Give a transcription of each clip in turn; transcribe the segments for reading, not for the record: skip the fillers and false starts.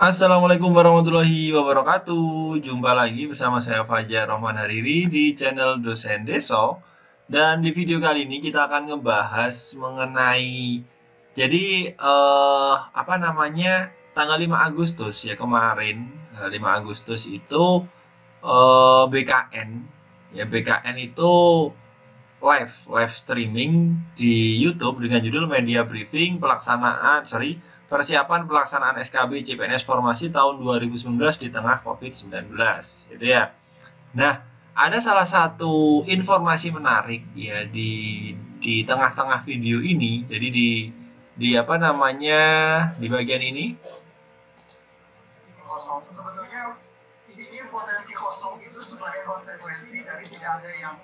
Assalamualaikum warahmatullahi wabarakatuh. Jumpa lagi bersama saya Fajar Rahman Hariri di channel Dosen Deso. Dan di video kali ini kita akan ngebahas mengenai apa namanya, tanggal 5 Agustus ya kemarin. 5 Agustus itu BKN. Ya BKN itu live streaming di YouTube dengan judul Media Briefing persiapan pelaksanaan SKB CPNS Formasi tahun 2019 di tengah COVID-19 gitu ya. Nah, ada salah satu informasi menarik ya di tengah-tengah video ini. Jadi di apa namanya, di bagian ini kosong. Sebetulnya ini potensi kosong itu sebagai konsekuensi dari tidak ada yang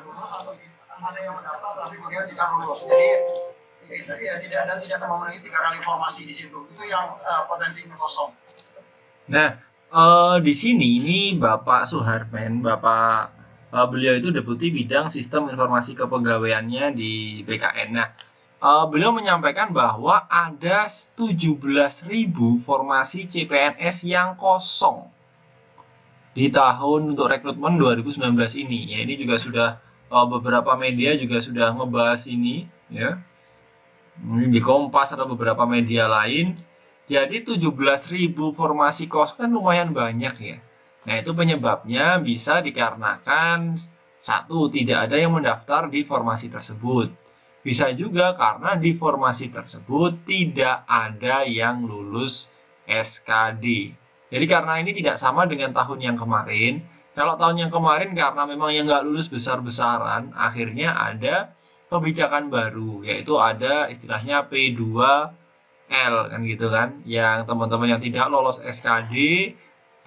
lulus atau ada yang mendaftar tapi kemudian tidak lulus. Jadi itu ya tidak memenuhi 3 kali formasi di situ. Itu yang potensinya kosong. Nah, di sini ini Bapak Suharman, beliau itu Deputi Bidang Sistem Informasi Kepegawaiannya di BKN. Nah, beliau menyampaikan bahwa ada 17.000 formasi CPNS yang kosong di tahun untuk rekrutmen 2019 ini. Ya, ini juga sudah beberapa media juga sudah ngebahas ini, ya. Di Kompas atau beberapa media lain. Jadi 17.000 formasi kosong kan lumayan banyak ya. Nah, itu penyebabnya bisa dikarenakan satu, tidak ada yang mendaftar di formasi tersebut. Bisa juga karena di formasi tersebut tidak ada yang lulus SKD. Jadi karena ini tidak sama dengan tahun yang kemarin. Kalau tahun yang kemarin karena memang yang nggak lulus besar-besaran, akhirnya ada kebijakan baru, yaitu ada istilahnya P2L kan gitu kan, yang teman-teman yang tidak lolos SKD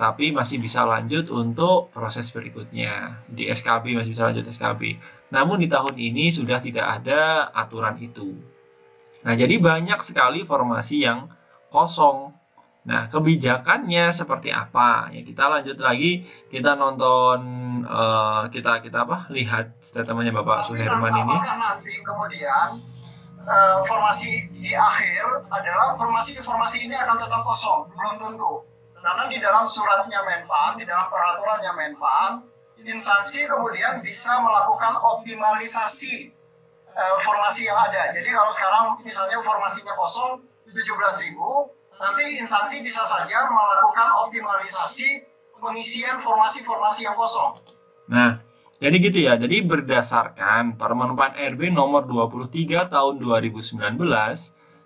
tapi masih bisa lanjut untuk proses berikutnya. Di SKB masih bisa lanjut SKB. Namun di tahun ini sudah tidak ada aturan itu. Nah, jadi banyak sekali formasi yang kosong. Nah, kebijakannya seperti apa? Ya, kita lanjut lagi, kita nonton, lihat statementnya Bapak Suherman ini. Apakah nanti kemudian formasi di akhir adalah formasi ini akan tetap kosong? Belum tentu. Karena di dalam suratnya Menpan, di dalam peraturannya Menpan, instansi kemudian bisa melakukan optimalisasi formasi yang ada. Jadi kalau sekarang misalnya formasinya kosong 17.000, nanti instansi bisa saja melakukan optimalisasi pengisian formasi-formasi yang kosong. Nah, jadi gitu ya. Jadi berdasarkan Permen PAN RB nomor 23 tahun 2019,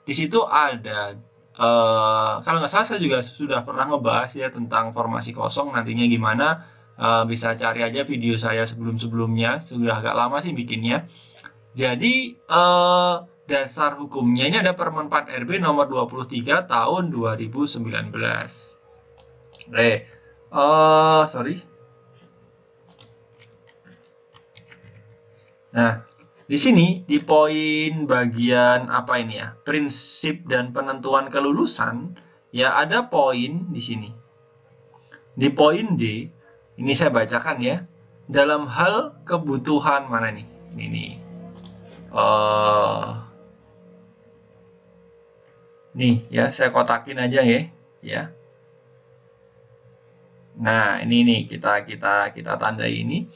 di situ ada kalau nggak salah saya juga sudah pernah ngebahas ya tentang formasi kosong nantinya gimana. Bisa cari aja video saya sebelum-sebelumnya, sudah agak lama sih bikinnya. Jadi dasar hukumnya ini ada Permen PAN RB nomor 23 tahun 2019. Nah, di sini di poin bagian apa ini ya? Prinsip dan penentuan kelulusan, ya ada poin di sini. Di poin D, ini saya bacakan ya. Dalam hal kebutuhan mana nih? Ini nih. Nih ya, saya kotakin aja ya. Nah, ini nih kita tandai ini.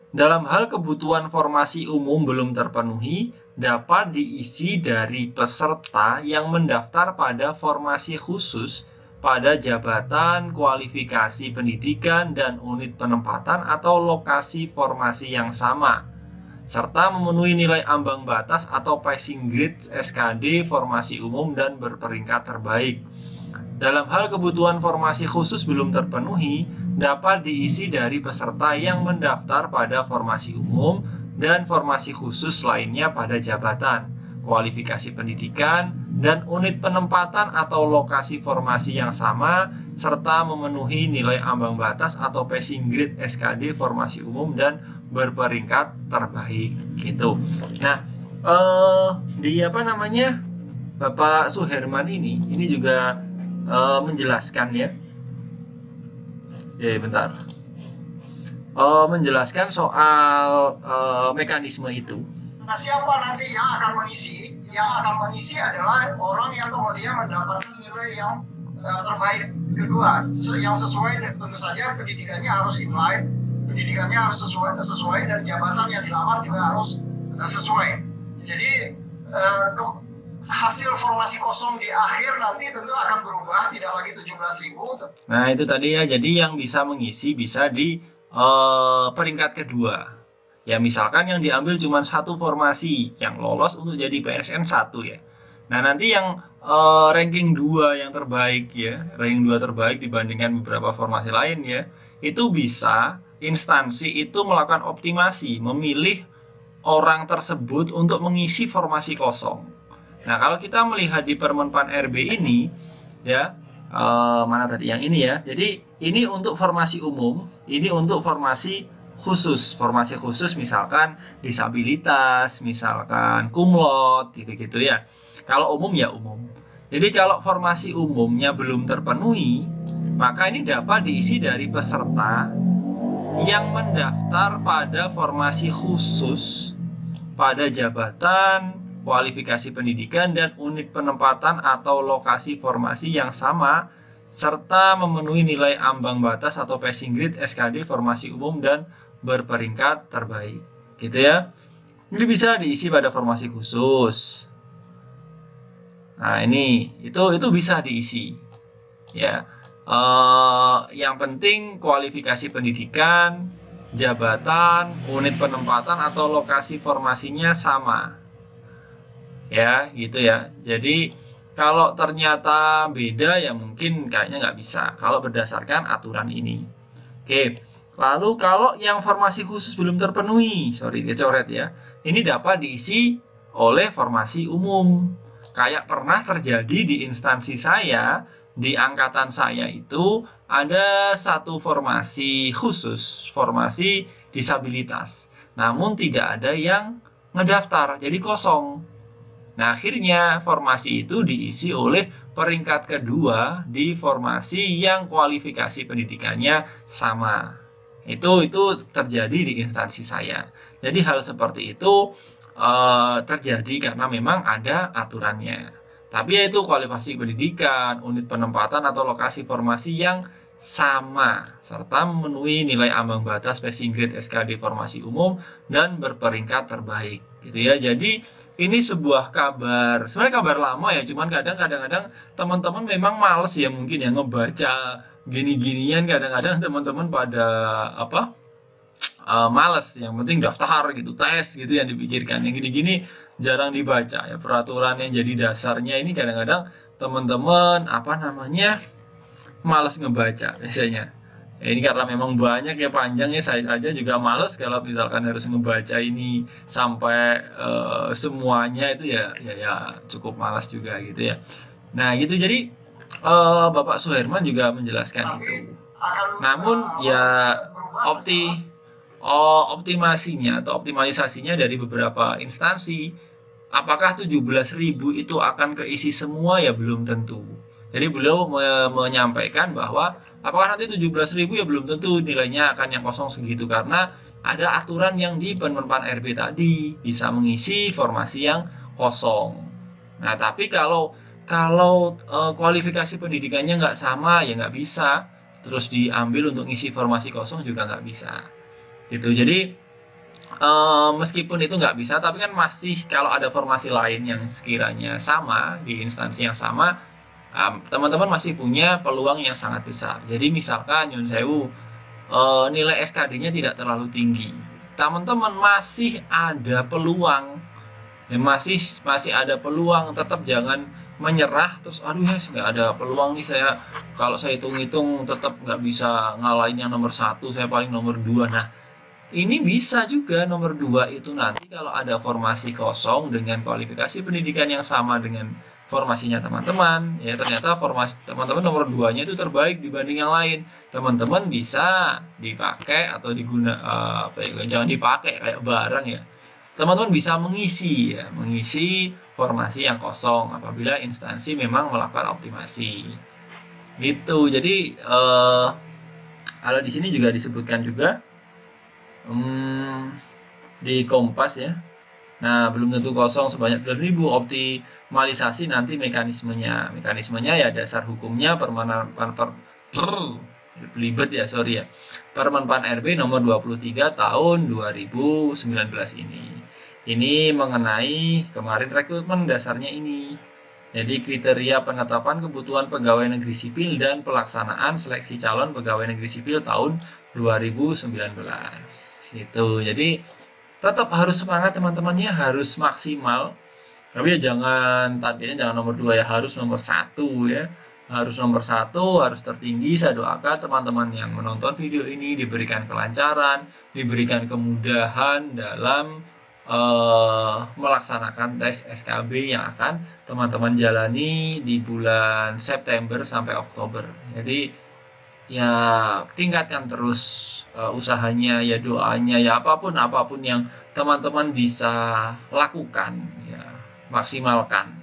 Dalam hal kebutuhan formasi umum belum terpenuhi, dapat diisi dari peserta yang mendaftar pada formasi khusus pada jabatan, kualifikasi pendidikan, dan unit penempatan atau lokasi formasi yang sama, serta memenuhi nilai ambang batas atau passing grade SKD formasi umum dan berperingkat terbaik. Dalam hal kebutuhan formasi khusus belum terpenuhi, dapat diisi dari peserta yang mendaftar pada formasi umum dan formasi khusus lainnya pada jabatan, kualifikasi pendidikan, dan unit penempatan atau lokasi formasi yang sama, serta memenuhi nilai ambang batas atau passing grade SKD formasi umum dan berperingkat terbaik gitu. Nah, Bapak Suherman ini juga menjelaskan ya. Bentar. Menjelaskan soal mekanisme itu. Nah, siapa nanti yang akan mengisi? Yang akan mengisi adalah orang yang kemudian mendapatkan nilai yang terbaik Kedua, yang sesuai tentu saja pendidikannya harus inline, pendidikannya harus sesuai dan jabatan yang dilamar juga harus sesuai. Jadi hasil formasi kosong di akhir nanti tentu akan berubah, tidak lagi 17.000. Nah itu tadi ya, jadi yang bisa mengisi bisa di peringkat kedua. Ya misalkan yang diambil cuma satu formasi yang lolos untuk jadi PSN 1 ya. Nah nanti yang ranking 2 yang terbaik ya, ranking 2 terbaik dibandingkan beberapa formasi lain ya, itu bisa instansi itu melakukan optimasi, memilih orang tersebut untuk mengisi formasi kosong. Nah, kalau kita melihat di Permenpan RB ini, ya, mana tadi yang ini ya. Jadi, ini untuk formasi umum, ini untuk formasi khusus. Formasi khusus misalkan disabilitas, misalkan kumlot, gitu-gitu ya. Kalau umum ya umum. Jadi, kalau formasi umumnya belum terpenuhi, maka ini dapat diisi dari peserta yang mendaftar pada formasi khusus pada jabatan, kualifikasi pendidikan, dan unit penempatan atau lokasi formasi yang sama, serta memenuhi nilai ambang batas atau passing grade SKD formasi umum dan berperingkat terbaik. Gitu ya. Ini bisa diisi pada formasi khusus. Nah, ini itu bisa diisi. Ya. Yang penting kualifikasi pendidikan, jabatan, unit penempatan atau lokasi formasinya sama. Ya, gitu ya. Jadi kalau ternyata beda ya mungkin kayaknya nggak bisa kalau berdasarkan aturan ini. Oke, lalu kalau yang formasi khusus belum terpenuhi, sorry dicoret ya, ini dapat diisi oleh formasi umum. Kayak pernah terjadi di instansi saya, di angkatan saya itu ada satu formasi khusus, formasi disabilitas. Namun tidak ada yang ngedaftar, jadi kosong. Nah, akhirnya formasi itu diisi oleh peringkat kedua di formasi yang kualifikasi pendidikannya sama. Itu terjadi di instansi saya. Jadi hal seperti itu terjadi karena memang ada aturannya. Tapi yaitu kualifikasi pendidikan, unit penempatan atau lokasi formasi yang sama serta memenuhi nilai ambang batas passing grade SKD formasi umum dan berperingkat terbaik. Gitu ya. Jadi ini sebuah kabar, sebenarnya kabar lama ya, cuman kadang-kadang teman-teman memang males ya mungkin ya ngebaca gini-ginian, kadang-kadang teman-teman pada males, yang penting daftar gitu, tes gitu yang dipikirkan, yang gini-gini jarang dibaca ya, peraturan yang jadi dasarnya ini kadang-kadang teman-teman males ngebaca biasanya. Ya, ini karena memang banyak ya, panjangnya, saya aja juga males kalau misalkan harus ngebaca ini sampai semuanya itu ya cukup malas juga gitu ya. Nah gitu, jadi Bapak Suherman juga menjelaskan itu. Namun ya optimasinya atau optimalisasinya dari beberapa instansi, apakah 17.000 itu akan keisi semua ya belum tentu. Jadi beliau menyampaikan bahwa apakah nanti 17.000 ya belum tentu nilainya akan yang kosong segitu, karena ada aturan yang di Permenpan RB tadi bisa mengisi formasi yang kosong. Nah tapi kalau kualifikasi pendidikannya nggak sama ya nggak bisa, terus diambil untuk ngisi formasi kosong juga nggak bisa. Gitu. Jadi meskipun itu nggak bisa, tapi kan masih kalau ada formasi lain yang sekiranya sama di instansi yang sama, teman-teman masih punya peluang yang sangat besar. Jadi misalkan nyun sewu nilai SKD-nya tidak terlalu tinggi, teman-teman masih ada peluang, ya masih ada peluang. Tetap jangan menyerah terus, aduh ya nggak ada peluang nih, saya kalau saya hitung-hitung tetap nggak bisa ngalahin yang nomor 1, saya paling nomor 2. Nah ini bisa juga nomor 2 itu nanti kalau ada formasi kosong dengan kualifikasi pendidikan yang sama dengan formasinya teman-teman, ya ternyata formasi teman-teman nomor 2-nya itu terbaik dibanding yang lain, teman-teman bisa dipakai atau jangan dipakai kayak barang ya, teman-teman bisa mengisi formasi yang kosong apabila instansi memang melakukan optimasi gitu. Jadi kalau di sini juga disebutkan juga di Kompas ya, Nah, belum tentu kosong sebanyak 2.000. Optimalisasi nanti mekanismenya. Mekanismenya ya dasar hukumnya belibet ya, sorry ya. Permen PAN RB nomor 23 tahun 2019 ini. Ini mengenai kemarin rekrutmen dasarnya ini. Jadi kriteria penetapan kebutuhan pegawai negeri sipil dan pelaksanaan seleksi calon pegawai negeri sipil tahun 2019. Gitu. Jadi tetap harus semangat teman-temannya, harus maksimal. Tapi ya targetnya jangan nomor 2 ya, harus nomor 1 ya. Harus nomor 1, harus tertinggi. Saya doakan teman-teman yang menonton video ini diberikan kelancaran, diberikan kemudahan dalam melaksanakan tes SKB yang akan teman-teman jalani di bulan September sampai Oktober. Jadi ya tingkatkan terus usahanya, ya doanya, ya apapun yang teman-teman bisa lakukan, ya maksimalkan.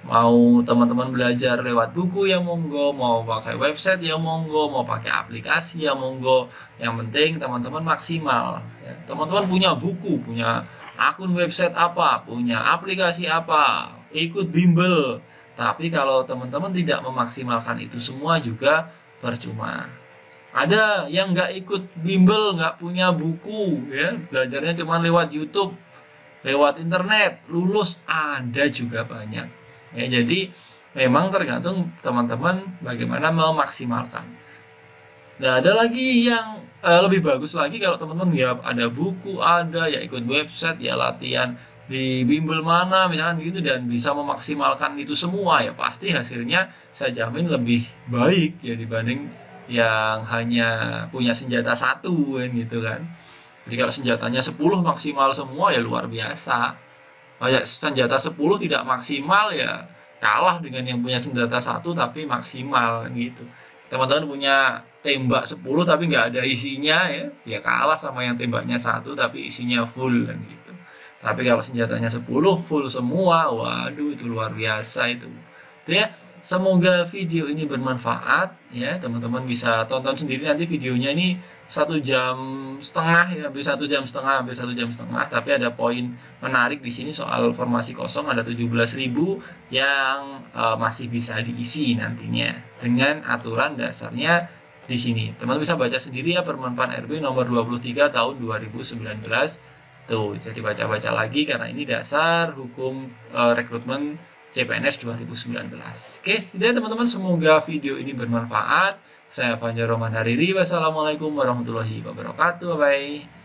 Mau teman-teman belajar lewat buku ya monggo, mau pakai website ya monggo, mau pakai aplikasi ya monggo. Yang penting teman-teman maksimal. Ya. Teman-teman punya buku, punya akun website apa, punya aplikasi apa, ikut bimbel. Tapi kalau teman-teman tidak memaksimalkan itu semua juga percuma. Ada yang nggak ikut bimbel, nggak punya buku, ya belajarnya cuma lewat YouTube, lewat internet, lulus ada juga banyak. Ya, jadi memang tergantung teman-teman bagaimana memaksimalkan. Nah, ada lagi yang lebih bagus lagi kalau teman-teman ya ada buku, ada ya ikut website, ya latihan di bimbel mana misalkan gitu, dan bisa memaksimalkan itu semua, ya pasti hasilnya saya jamin lebih baik ya dibanding yang hanya punya senjata satu kan gitu kan. Jadi kalau senjatanya 10 maksimal semua ya luar biasa. Kayak senjata 10 tidak maksimal ya kalah dengan yang punya senjata satu tapi maksimal kan gitu. Teman-teman punya tembak 10 tapi nggak ada isinya ya kalah sama yang tembaknya satu tapi isinya full kan gitu. Tapi kalau senjatanya 10 full semua, waduh itu luar biasa itu. Ya, semoga video ini bermanfaat ya, teman-teman bisa tonton sendiri nanti videonya ini 1,5 jam ya, hampir 1,5 jam, hampir 1,5 jam. Tapi ada poin menarik di sini soal formasi kosong, ada 17.000 yang masih bisa diisi nantinya dengan aturan dasarnya di sini. Teman-teman bisa baca sendiri ya, Permen PAN RB nomor 23 tahun 2019. Tuh, jadi baca-baca lagi karena ini dasar hukum rekrutmen CPNS 2019. Oke, jadi teman-teman semoga video ini bermanfaat. Saya Fajar Roman Hariri. Wassalamualaikum warahmatullahi wabarakatuh. Bye.